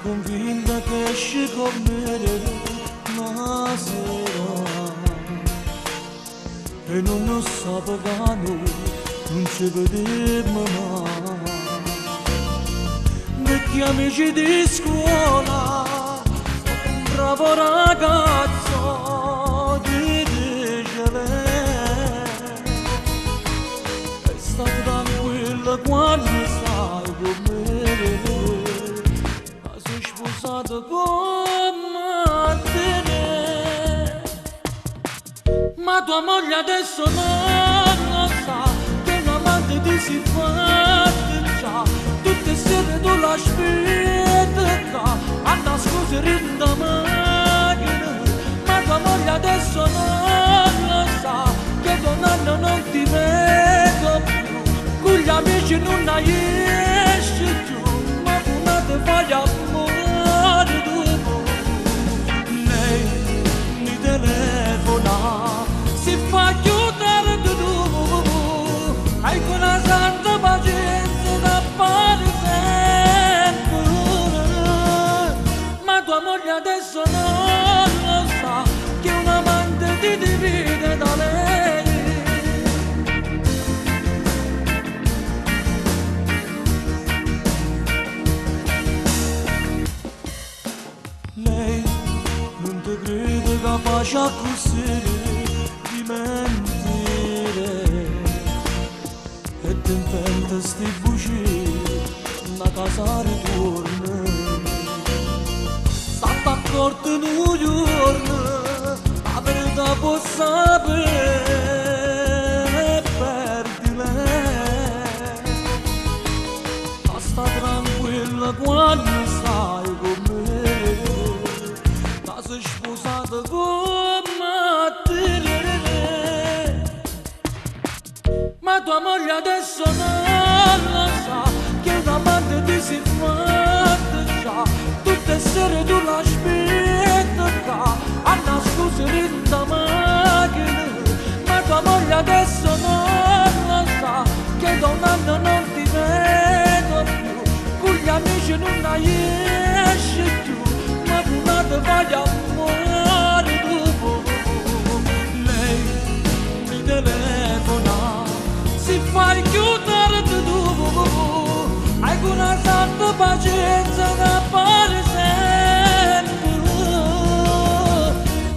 convinta che esci con me una sera e non sapevamo, non ci vedemmo mai. Vecchi amici di scuola, un bravo ragazzo, ti dice lei, e sta tranquilla quando stai con me. Sposato con te, ma tua moglie adesso non lo sa che un amante ti si fa già. Tutte sere tu la aspetti a nascondere in la macchina, ma tua moglie adesso non lo sa che con anno non ti vedo più, con gli amici non hai esci più, ma una te fai amore. Lei mi telefona, si fa chiudere tu, hai quella santa pazienza da fare sempre, ma tua moglie adesso non lo sa che un amante ti divide da lei. Lei non ti crede capace a così di mentire e ti inventa sti bugie una casa ritorna. Sta d'accordo in un giorno la verità può sapere e perdi lei, ma sta tranquilla quando stai con me. Sei sposato con te, ma tua moglie adesso non lo sa che un amante ti si fa già. Tutte sere tu la aspetti a nascondere in la macchina, ma tua moglie adesso non lo sa che da un anno non ti vedo più, con gli amici non hai esci più, ma una te vai amore tu. Lei mi telefona, si fa chiudere tu, hai una santa pazienza da fare sempre,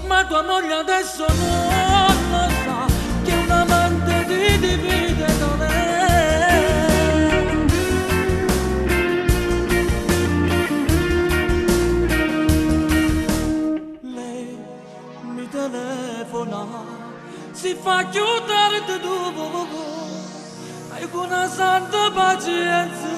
ma tua moglie adesso non lo sa che un amante ti divide da lei. Telefona, si fa chiudere tu, hai una santa pazienza.